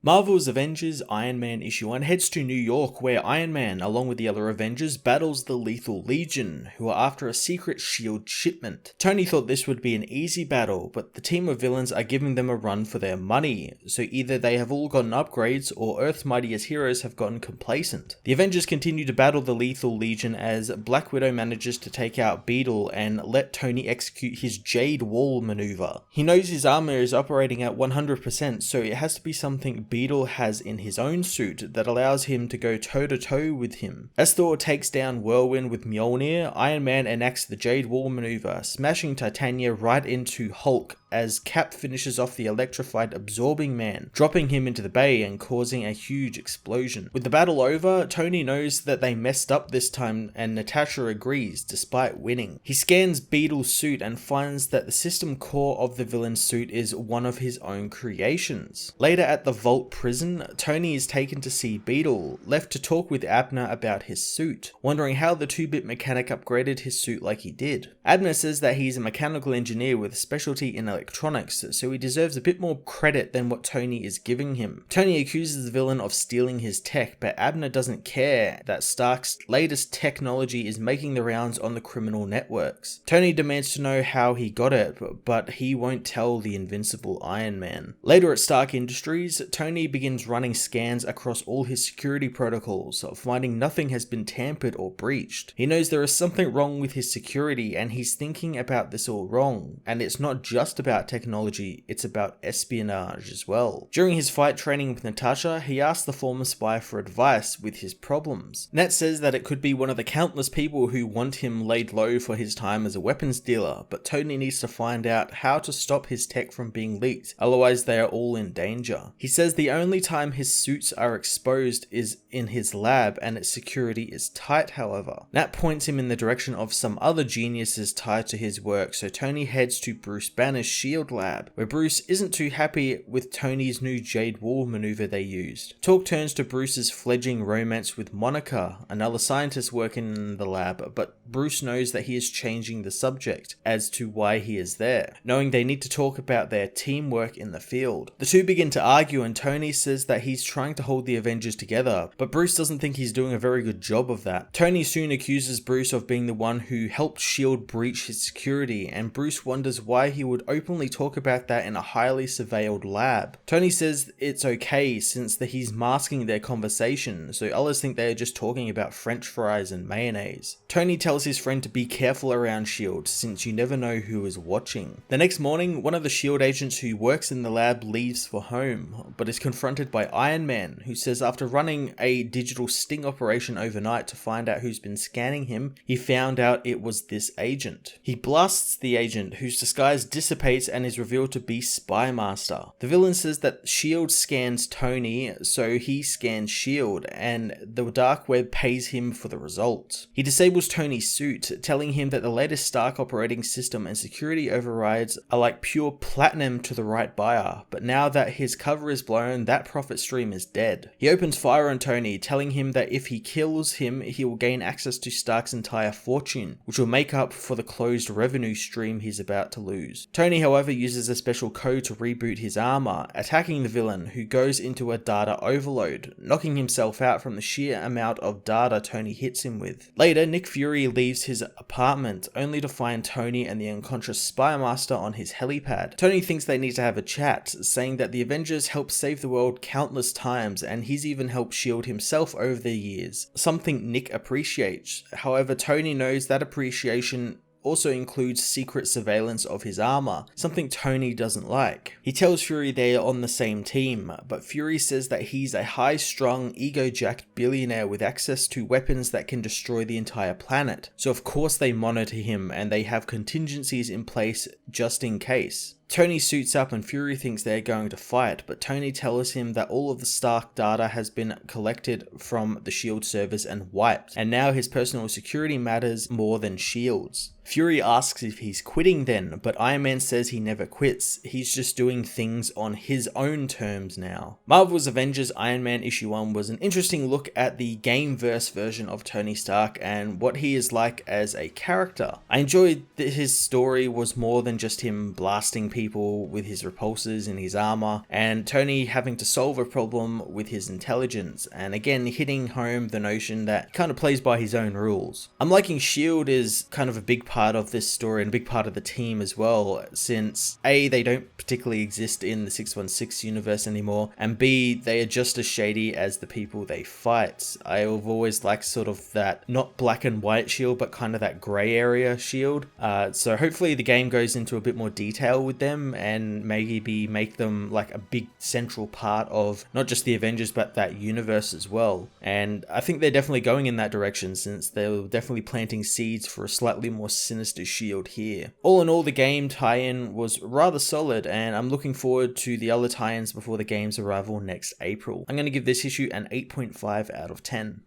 Marvel's Avengers Iron Man issue 1 heads to New York, where Iron Man, along with the other Avengers, battles the Lethal Legion, who are after a secret SHIELD shipment. Tony thought this would be an easy battle, but the team of villains are giving them a run for their money, so either they have all gotten upgrades, or Earth's mightiest heroes have gotten complacent. The Avengers continue to battle the Lethal Legion as Black Widow manages to take out Beetle and let Tony execute his Jade Wall maneuver. He knows his armor is operating at 100%, so it has to be something Beetle has in his own suit that allows him to go toe-to-toe with him. As Thor takes down Whirlwind with Mjolnir, Iron Man enacts the Jade Wall maneuver, smashing Titania right into Hulk as Cap finishes off the electrified Absorbing Man, dropping him into the bay and causing a huge explosion. With the battle over, Tony knows that they messed up this time and Natasha agrees despite winning. He scans Beetle's suit and finds that the system core of the villain's suit is one of his own creations. Later at the Vault prison, Tony is taken to see Beetle, left to talk with Abner about his suit, wondering how the 2-bit mechanic upgraded his suit like he did. Abner says that he's a mechanical engineer with a specialty in electronics, so he deserves a bit more credit than what Tony is giving him. Tony accuses the villain of stealing his tech, but Abner doesn't care that Stark's latest technology is making the rounds on the criminal networks. Tony demands to know how he got it, but he won't tell the invincible Iron Man. Later at Stark Industries, Tony begins running scans across all his security protocols, finding nothing has been tampered or breached. He knows there is something wrong with his security and he's thinking about this all wrong, and it's not just about technology, it's about espionage as well. During his fight training with Natasha, he asks the former spy for advice with his problems. Nat says that it could be one of the countless people who want him laid low for his time as a weapons dealer, but Tony needs to find out how to stop his tech from being leaked, otherwise they are all in danger. He says the only time his suits are exposed is in his lab and its security is tight, however. Nat points him in the direction of some other geniuses tied to his work, so Tony heads to Bruce Banner's SHIELD lab, where Bruce isn't too happy with Tony's new Jade Wall maneuver they used. Talk turns to Bruce's fledgling romance with Monica, another scientist working in the lab, but Bruce knows that he is changing the subject as to why he is there, knowing they need to talk about their teamwork in the field. The two begin to argue and Tony says that he's trying to hold the Avengers together, but Bruce doesn't think he's doing a very good job of that. Tony soon accuses Bruce of being the one who helped SHIELD breach his security, and Bruce wonders why he would openly talk about that in a highly surveilled lab. Tony says it's okay since he's masking their conversation, so others think they are just talking about French fries and mayonnaise. Tony tells his friend to be careful around SHIELD since you never know who is watching. The next morning, one of the SHIELD agents who works in the lab leaves for home, but is confronted by Iron Man, who says after running a digital sting operation overnight to find out who's been scanning him, he found out it was this agent. He blasts the agent, whose disguise dissipates and is revealed to be Spy Master. The villain says that SHIELD scans Tony, so he scans SHIELD, and the dark web pays him for the results. He disables Tony's suit, telling him that the latest Stark operating system and security overrides are like pure platinum to the right buyer, but now that his cover is blown, that profit stream is dead. He opens fire on Tony, telling him that if he kills him, he will gain access to Stark's entire fortune, which will make up for the closed revenue stream he's about to lose. Tony, however, uses a special code to reboot his armor, attacking the villain, who goes into a data overload, knocking himself out from the sheer amount of data Tony hits him with. Later, Nick Fury leaves his apartment, only to find Tony and the unconscious Spy Master on his helipad. Tony thinks they need to have a chat, saying that the Avengers helped save the world countless times, and he's even helped SHIELD himself over the years, something Nick appreciates. However, Tony knows that appreciation also includes secret surveillance of his armor, something Tony doesn't like. He tells Fury they are on the same team, but Fury says that he's a high-strung, ego-jacked billionaire with access to weapons that can destroy the entire planet, so of course they monitor him and they have contingencies in place just in case. Tony suits up and Fury thinks they're going to fight, but Tony tells him that all of the Stark data has been collected from the SHIELD servers and wiped, and now his personal security matters more than SHIELD's. Fury asks if he's quitting then, but Iron Man says he never quits, he's just doing things on his own terms now. Marvel's Avengers Iron Man issue 1 was an interesting look at the gameverse version of Tony Stark and what he is like as a character. I enjoyed that his story was more than just him blasting people people with his repulsors and his armor, and Tony having to solve a problem with his intelligence, and again hitting home the notion that he kind of plays by his own rules. I'm liking S.H.I.E.L.D. is kind of a big part of this story and a big part of the team as well, since A, they don't particularly exist in the 616 universe anymore, and B, they are just as shady as the people they fight. I've always liked sort of that, not black and white S.H.I.E.L.D., but kind of that grey area S.H.I.E.L.D. So hopefully the game goes into a bit more detail with them and maybe make them like a big central part of not just the Avengers but that universe as well. And I think they're definitely going in that direction, since they're definitely planting seeds for a slightly more sinister S.H.I.E.L.D. here. All in all, the game tie-in was rather solid, and I'm looking forward to the other tie-ins before the game's arrival next April. I'm going to give this issue an 8.5 out of 10.